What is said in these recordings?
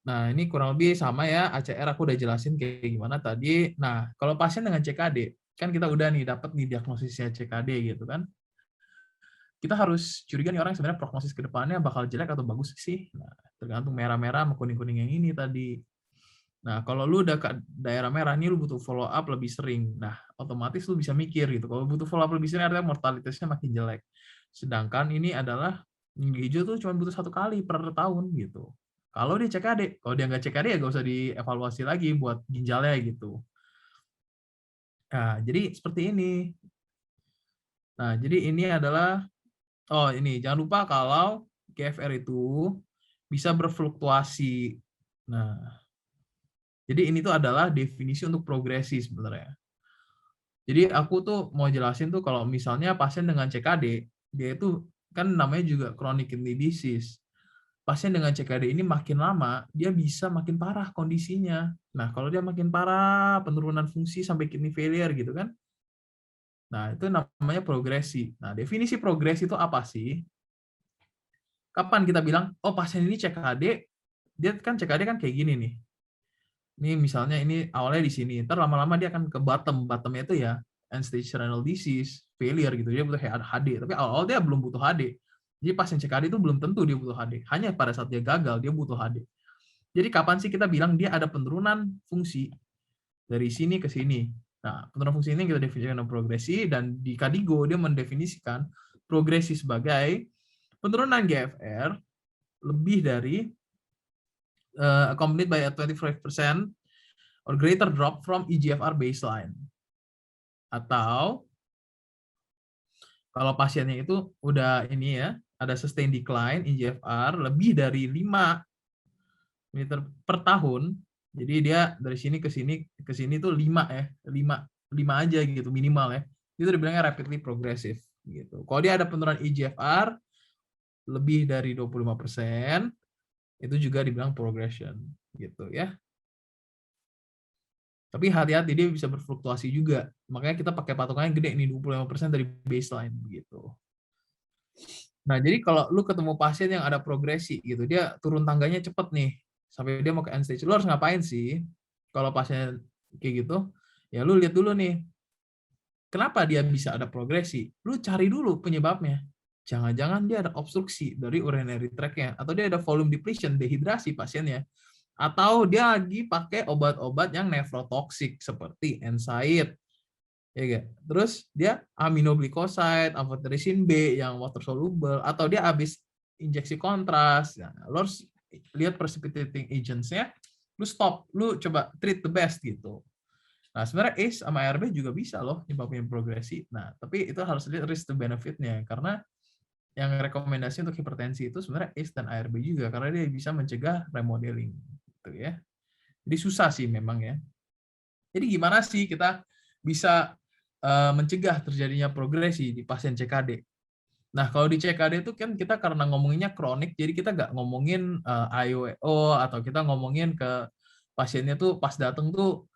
Nah, ini kurang lebih sama ya, ACR aku udah jelasin kayak gimana tadi. Nah, kalau pasien dengan CKD, kan kita udah nih dapat nih diagnosisnya CKD gitu kan. Kita harus curiga nih orang sebenarnya prognosis ke depannya bakal jelek atau bagus sih. Nah, tergantung merah-merah sama kuning-kuning yang ini tadi. Nah, kalau lu udah ke daerah merah nih lu butuh follow up lebih sering. Nah, otomatis lu bisa mikir gitu. Kalau butuh follow up lebih sering artinya mortalitasnya makin jelek. Sedangkan ini adalah yang hijau tuh cuma butuh 1 kali per tahun gitu. Kalau dia CKD, kalau dia nggak CKD ya nggak usah dievaluasi lagi buat ginjalnya gitu. Nah, jadi seperti ini. Nah, jadi ini adalah, oh ini, jangan lupa kalau GFR itu bisa berfluktuasi. Nah, jadi ini tuh adalah definisi untuk progresi sebenarnya. Jadi aku tuh mau jelasin tuh kalau misalnya pasien dengan CKD, dia itu kan namanya juga chronic kidney disease. Pasien dengan CKD ini makin lama, dia bisa makin parah kondisinya. Nah, kalau dia makin parah, penurunan fungsi sampai kidney failure gitu kan. Nah, itu namanya progresi. Nah, definisi progresi itu apa sih? Kapan kita bilang, oh pasien ini CKD, dia kan CKD kan kayak gini nih. Ini misalnya ini awalnya di sini, ntar lama-lama dia akan ke bottomnya itu ya end stage renal disease, failure gitu, dia butuh HD. Tapi awal-awal dia belum butuh HD. Jadi pasien CKD itu belum tentu dia butuh HD. Hanya pada saat dia gagal dia butuh HD. Jadi kapan sih kita bilang dia ada penurunan fungsi dari sini ke sini? Nah, penurunan fungsi ini kita definisikan progresi, dan di KDIGO dia mendefinisikan progresi sebagai penurunan GFR lebih dari accompanied by a 25% or greater drop from eGFR baseline. Atau kalau pasiennya itu udah ini ya, ada sustained decline eGFR lebih dari 5 ml per tahun. Jadi dia dari sini ke sini tuh 5 ya, 5 aja gitu minimal ya. Itu dibilangnya rapidly progressive gitu. Kalau dia ada penurunan eGFR lebih dari 25%, itu juga dibilang progression gitu ya. Tapi hati-hati dia bisa berfluktuasi juga. Makanya kita pakai patokannya gede nih 25% dari baseline begitu. Nah, jadi kalau lu ketemu pasien yang ada progresi gitu, dia turun tangganya cepet nih sampai dia mau ke end stage. Lu harus ngapain sih? Kalau pasien kayak gitu, ya lu lihat dulu nih, kenapa dia bisa ada progresi? Lu cari dulu penyebabnya. Jangan-jangan dia ada obstruksi dari urinary tract-nya, atau dia ada volume depletion, dehidrasi pasiennya, atau dia lagi pakai obat-obat yang nephrotoxic seperti NSAID, ya gak? Terus dia aminoglycoside, amphotericin B yang water soluble, atau dia habis injeksi kontras. Nah, lo harus lihat precipitating agents-nya, lu stop, lu coba treat the best gitu. Nah, sebenarnya ACE sama ARB juga bisa loh nyebabin progresi. Nah, tapi itu harus lihat risk to benefit-nya, karena yang rekomendasi untuk hipertensi itu sebenarnya ACE dan ARB juga, karena dia bisa mencegah remodeling gitu ya. Jadi susah sih memang ya. Jadi gimana sih kita bisa mencegah terjadinya progresi di pasien CKD? Nah, kalau di CKD itu kan kita karena ngomonginnya kronik, jadi kita nggak ngomongin IOEO atau kita ngomongin ke pasiennya tuh pas datang tuh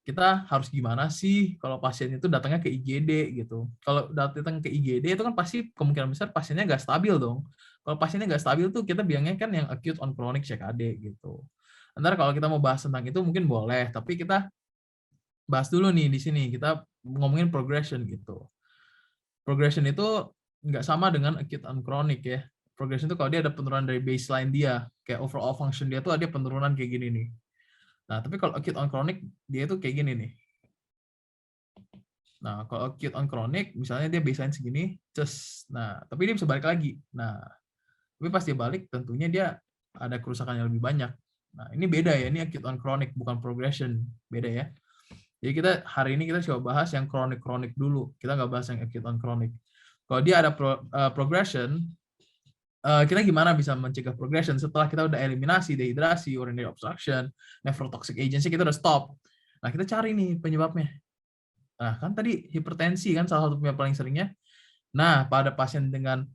kita harus gimana sih kalau pasien itu datangnya ke IGD gitu. Kalau datang ke IGD itu kan pasti kemungkinan besar pasiennya nggak stabil dong. Kalau pasiennya nggak stabil tuh kita bilangnya kan yang acute on chronic CKD gitu. Ntar kalau kita mau bahas tentang itu mungkin boleh, tapi kita bahas dulu nih di sini, kita ngomongin progression gitu. Progression itu nggak sama dengan acute on chronic ya. Progression itu kalau dia ada penurunan dari baseline dia, kayak overall function dia tuh ada penurunan kayak gini nih. Nah, tapi kalau acute on chronic dia itu kayak gini nih. Nah, kalau acute on chronic misalnya dia baseline segini, nah, tapi dia bisa balik lagi. Nah, tapi pas dia balik tentunya dia ada kerusakan yang lebih banyak. Nah, ini beda ya, ini acute on chronic bukan progression, beda ya. Jadi kita hari ini kita coba bahas yang kronik dulu. Kita nggak bahas yang acute on chronic. Kalau dia ada progression, kita gimana bisa mencegah progression setelah kita udah eliminasi dehidrasi, urinary obstruction, nephrotoxic agency, kita udah stop. Nah, kita cari nih penyebabnya. Nah, kan tadi hipertensi kan salah satu penyebab paling seringnya. Nah, pada pasien dengan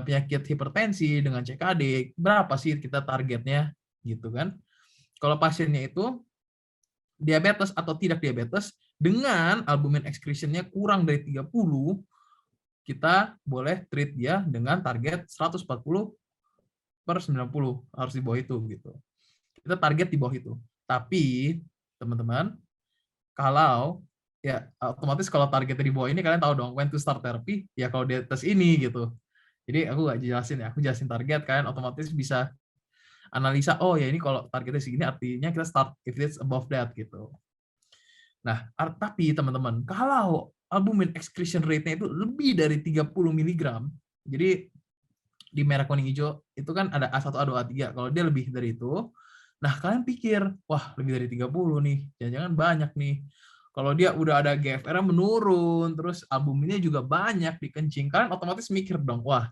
penyakit hipertensi dengan CKD, berapa sih kita targetnya gitu kan? Kalau pasiennya itu diabetes atau tidak diabetes dengan albumin excretion-nya kurang dari 30, kita boleh treat dia dengan target 140/90, harus di bawah itu gitu. kita target di bawah itu. Tapi teman-teman, kalau ya otomatis kalau targetnya di bawah ini kalian tahu dong when to start therapy, ya kalau di atas ini gitu. Jadi aku nggak jelasin ya, aku jelasin target, kalian otomatis bisa analisa, oh ya ini kalau targetnya segini artinya kita start if it's above that gitu. Nah, tapi teman-teman, kalau albumin excretion rate-nya itu lebih dari 30 mg, jadi di merah kuning hijau itu kan ada A1, A2, A3. Kalau dia lebih dari itu, nah kalian pikir, wah lebih dari 30 nih, jangan-jangan banyak nih. Kalau dia udah ada GFR-nya menurun, terus albuminnya juga banyak di kencing, kalian otomatis mikir dong, wah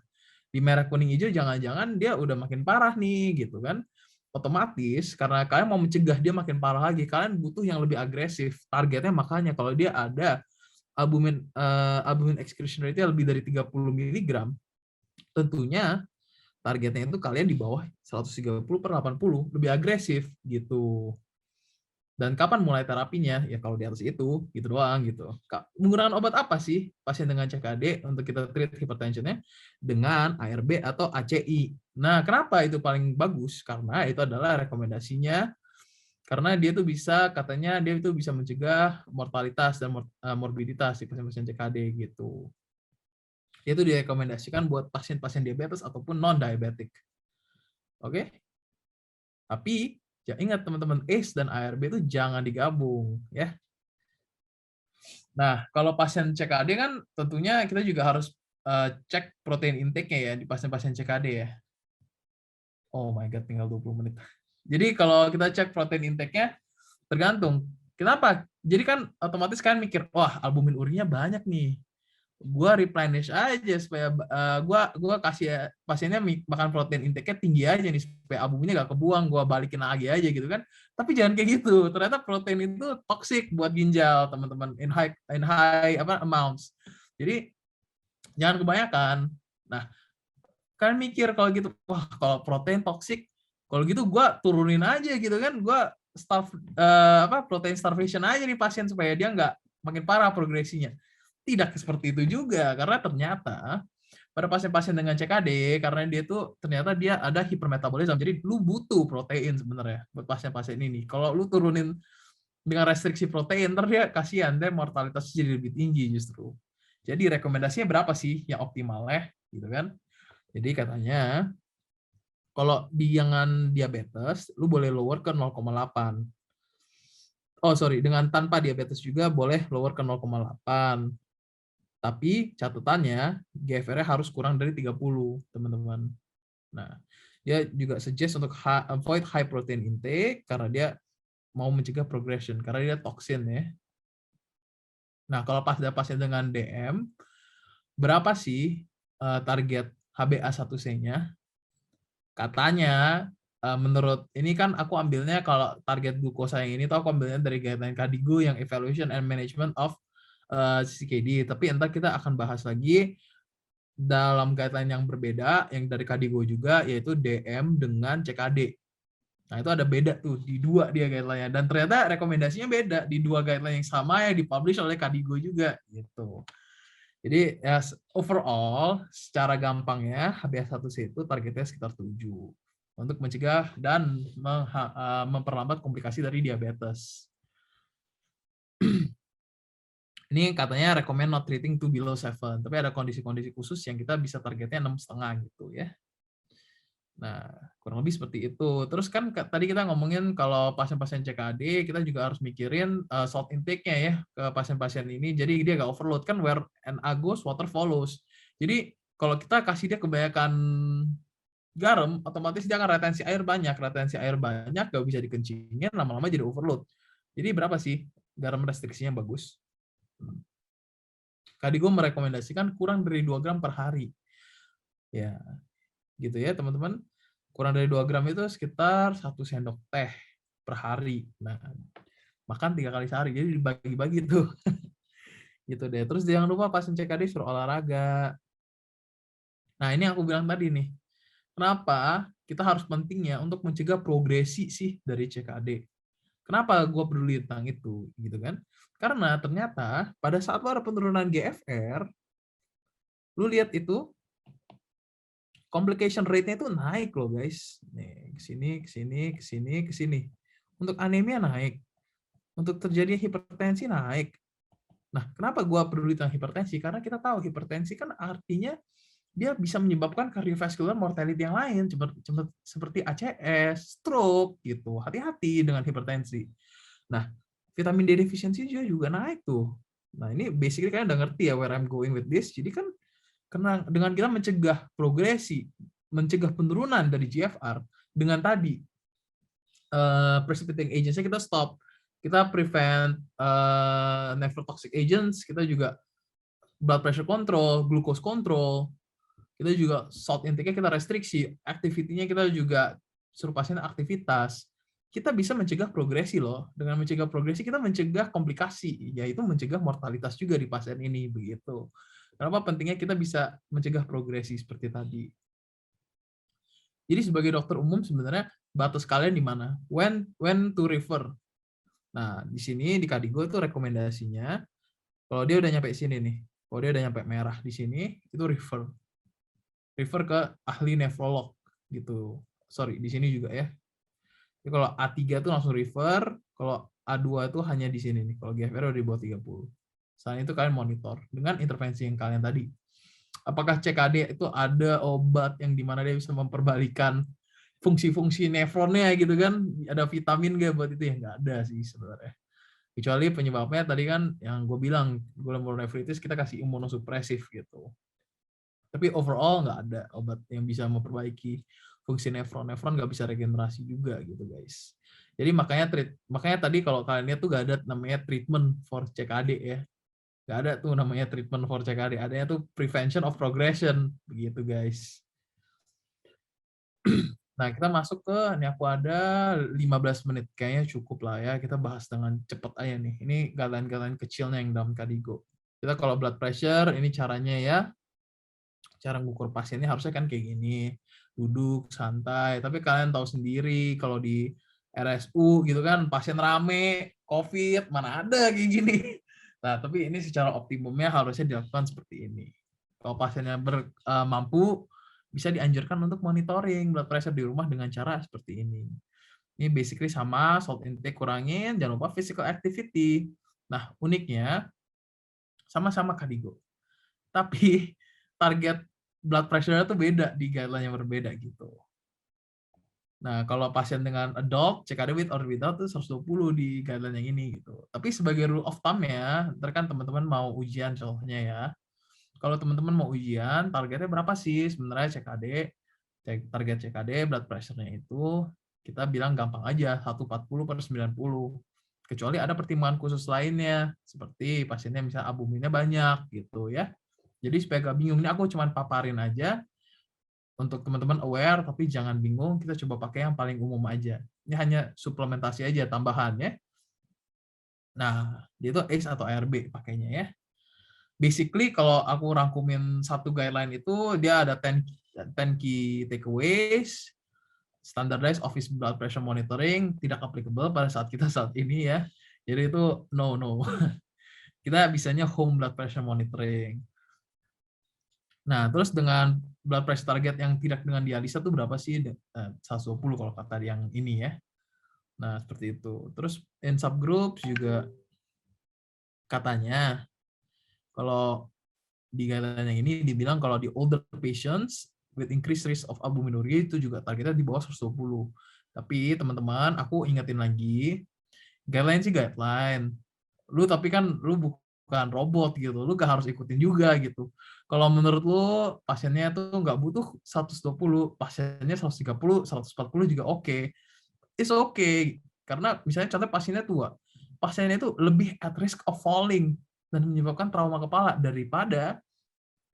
di merah kuning hijau jangan-jangan dia udah makin parah nih, gitu kan. Otomatis, karena kalian mau mencegah dia makin parah lagi, kalian butuh yang lebih agresif. Targetnya makanya kalau dia ada albumin excretion rate-nya lebih dari 30 mg, tentunya targetnya itu kalian di bawah 130/80, lebih agresif gitu. Dan kapan mulai terapinya? Ya kalau di atas itu, gitu doang gitu. Menggunakan obat apa sih pasien dengan CKD untuk kita treat hypertension-nya? Dengan ARB atau ACI. Nah, kenapa itu paling bagus? Karena itu adalah rekomendasinya, karena dia tuh bisa, katanya dia itu bisa mencegah mortalitas dan morbiditas di pasien-pasien CKD gitu. Itu direkomendasikan buat pasien-pasien diabetes ataupun non-diabetik. Oke? Tapi ya ingat teman-teman, ACE dan ARB itu jangan digabung ya. Nah, kalau pasien CKD kan tentunya kita juga harus cek protein intake-nya ya di pasien-pasien CKD ya. Oh my god, tinggal 20 menit. Jadi kalau kita cek protein intake-nya tergantung. Kenapa? Jadi kan otomatis kan mikir, wah albumin urinnya banyak nih. Gua replenish aja supaya gua kasih pasiennya makan protein intake-nya tinggi aja nih supaya albuminnya gak kebuang, gua balikin lagi aja gitu kan. Tapi jangan kayak gitu. Ternyata protein itu toxic buat ginjal, teman-teman, in high amounts. Jadi jangan kebanyakan. Nah, kalian mikir kalau gitu, wah kalau protein toxic, kalau gitu gua turunin aja gitu kan, gua protein starvation aja nih pasien supaya dia nggak makin parah progresinya. Tidak seperti itu juga, karena ternyata pada pasien-pasien dengan CKD, karena dia tuh ternyata dia ada hipermetabolisme, jadi lu butuh protein sebenarnya buat pasien-pasien ini. Kalau lu turunin dengan restriksi protein, ntar dia kasihan, dia mortalitasnya jadi lebih tinggi justru. Jadi rekomendasinya berapa sih yang optimal ya, gitu kan? Jadi katanya kalau dengan diabetes, lu boleh lower ke 0,8. Oh sorry, dengan tanpa diabetes juga boleh lower ke 0,8. Tapi catatannya GFR-nya harus kurang dari 30, teman-teman. Nah, dia juga suggest untuk avoid high protein intake karena dia mau mencegah progression, karena dia toksin ya. Nah, kalau pada pasien dengan DM, berapa sih target HbA1c-nya? Katanya, menurut ini kan aku ambilnya kalau target glukosa yang ini tuh aku ambilnya dari guideline KDIGO yang Evaluation and Management of CKD. Tapi entar kita akan bahas lagi dalam guideline yang berbeda, yang dari KDIGO juga, yaitu DM dengan CKD. Nah, itu ada beda tuh, di dua dia guideline-nya. Dan ternyata rekomendasinya beda, di dua guideline yang sama yang dipublish oleh KDIGO juga. Gitu. Jadi, ya, overall, secara gampangnya, HbA1c itu targetnya sekitar 7. Untuk mencegah dan memperlambat komplikasi dari diabetes. Ini katanya recommend not treating to below 7, tapi ada kondisi-kondisi khusus yang kita bisa targetnya 6,5 gitu ya. Nah, kurang lebih seperti itu. Terus kan tadi kita ngomongin kalau pasien-pasien CKD, kita juga harus mikirin salt intake-nya ya ke pasien-pasien ini. Jadi dia nggak overload, kan where NA goes, water follows. Jadi kalau kita kasih dia kebanyakan garam, otomatis dia akan retensi air banyak. Retensi air banyak, nggak bisa dikencingin, lama-lama jadi overload. Jadi berapa sih garam restriksinya bagus? KDIGO merekomendasikan kurang dari 2 gram per hari. Ya, gitu ya teman-teman. Kurang dari 2 gram itu sekitar 1 sendok teh per hari. Nah, makan 3 kali sehari, jadi dibagi-bagi tuh. Gitu deh. Terus jangan lupa pasien CKD suruh olahraga. Nah, ini yang aku bilang tadi nih. Kenapa kita harus pentingnya untuk mencegah progresi sih dari CKD? Kenapa gue peduli tentang itu, gitu kan? Karena ternyata pada saat lo ada penurunan GFR, lu lihat itu complication rate-nya itu naik loh guys. Nih, ke sini, ke sini, ke sini, ke sini. Untuk anemia naik. Untuk terjadi hipertensi naik. Nah, kenapa gua peduli tentang hipertensi? Karena kita tahu hipertensi kan artinya dia bisa menyebabkan cardiovascular mortality yang lain seperti ACS, stroke gitu. Hati-hati dengan hipertensi. Nah, vitamin D deficiency juga naik tuh. Nah, ini basically kalian udah ngerti ya where I'm going with this. Jadi kan karena dengan kita mencegah progresi, mencegah penurunan dari GFR dengan tadi precipitating agents-nya kita stop, kita prevent nephrotoxic agents, kita juga blood pressure control, glucose control, kita juga salt intake-nya kita restriksi, activity-nya kita juga suruh pasien aktivitas. Kita bisa mencegah progresi loh. Dengan mencegah progresi kita mencegah komplikasi, yaitu mencegah mortalitas juga di pasien ini begitu. Kenapa pentingnya kita bisa mencegah progresi seperti tadi? Jadi sebagai dokter umum sebenarnya batas kalian di mana? When to refer. Nah, di sini di Kadigo itu rekomendasinya kalau dia udah nyampe sini nih. Kalau dia udah nyampe merah di sini itu refer. Refer ke ahli nefrolog gitu. Sorry, di sini juga ya. Jadi kalau A3 itu langsung refer, kalau A2 itu hanya di sini nih. Kalau GFR udah di bawah 30. Selain itu kalian monitor dengan intervensi yang kalian tadi. Apakah CKD itu ada obat yang dimana dia bisa memperbalikan fungsi-fungsi nefronnya gitu kan? Ada vitamin nggak buat itu? Ya nggak ada sih sebenarnya. Kecuali penyebabnya tadi kan yang gue bilang, glomerulonefritis kita kasih imunosupresif gitu. Tapi overall nggak ada obat yang bisa memperbaiki fungsi nefron. Nefron nggak bisa regenerasi juga gitu guys. Jadi makanya tadi kalau kalian lihat tuh nggak ada namanya treatment for CKD ya. Nggak ada tuh namanya treatment for CKD. Adanya tuh prevention of progression. Begitu, guys. Nah, kita masuk ke, ini aku ada 15 menit. Kayaknya cukup lah ya. Kita bahas dengan cepat aja nih. Ini guideline-guideline kecilnya yang dalam Kadigo. Kita kalau blood pressure, ini caranya ya. Cara ngukur pasiennya harusnya kan kayak gini. Duduk, santai. Tapi kalian tahu sendiri, kalau di RSU gitu kan, pasien rame, COVID, mana ada kayak gini. Nah, tapi ini secara optimumnya harusnya dilakukan seperti ini. Kalau pasiennya mampu, bisa dianjurkan untuk monitoring blood pressure di rumah dengan cara seperti ini. Ini basically sama, salt intake kurangin, jangan lupa physical activity. Nah, uniknya, sama-sama Kadigo. Tapi target blood pressure-nya tuh beda di guideline yang berbeda gitu. Nah, kalau pasien dengan adult, CKD with or without itu 120 di guideline yang ini gitu. Tapi sebagai rule of thumb ya, ntar kan teman-teman mau ujian contohnya ya. Kalau teman-teman mau ujian, targetnya berapa sih sebenarnya CKD? Target CKD blood pressure-nya itu kita bilang gampang aja 140/90. Kecuali ada pertimbangan khusus lainnya seperti pasiennya misalnya albuminnya banyak gitu ya. Jadi supaya gak bingung, ini aku cuma paparin aja untuk teman-teman aware, tapi jangan bingung, kita coba pakai yang paling umum aja. Ini hanya suplementasi aja tambahan ya. Nah, dia itu ACE atau ARB pakainya ya. Basically kalau aku rangkumin satu guideline itu dia ada 10 key takeaways. Standardized office blood pressure monitoring tidak applicable pada saat kita saat ini ya. Jadi itu no. Kita bisanya home blood pressure monitoring. Nah, terus dengan blood pressure target yang tidak dengan dialisa itu berapa sih? 120 kalau kata yang ini ya. Nah, seperti itu. Terus in subgroups juga katanya kalau di guideline yang ini dibilang kalau di older patients with increased risk of albuminuria itu juga targetnya di bawah 120. Tapi teman-teman, aku ingetin lagi, guideline sih guideline. Tapi kan lu bukan robot gitu, lu gak harus ikutin juga gitu. Kalau menurut lu pasiennya tuh nggak butuh 120, pasiennya 130, 140 juga oke. It's okay. Karena misalnya contoh pasiennya tua, pasiennya itu lebih at risk of falling dan menyebabkan trauma kepala daripada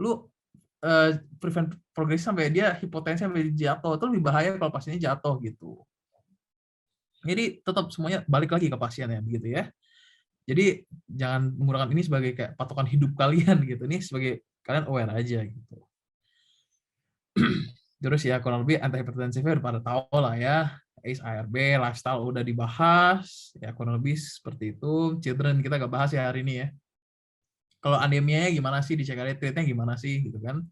lu prevent progresi sampai dia hipotensi sampai jatuh. Itu lebih bahaya kalau pasiennya jatuh gitu. Jadi tetap semuanya balik lagi ke pasiennya begitu ya. Jadi jangan menggunakan ini sebagai kayak patokan hidup kalian gitu. Ini sebagai kalian aware aja gitu. Terus ya kurang lebih antihipertensifnya udah pada tahu lah ya. ACE, ARB, lifestyle udah dibahas. Ya kurang lebih seperti itu. Children kita gak bahas ya hari ini ya. Kalau anemianya gimana sih di CKD treatnya gimana sih gitu kan.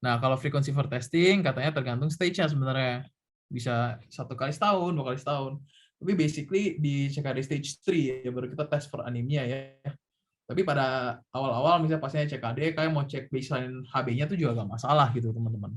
Nah, kalau frequency for testing katanya tergantung stage-nya sebenarnya. Bisa 1 kali setahun, 2 kali setahun. Tapi basically di CKD stage 3 ya baru kita tes for anemia ya. Tapi pada awal-awal misalnya pasiennya CKD kayak mau cek baseline HB-nya tuh juga gak masalah gitu teman-teman.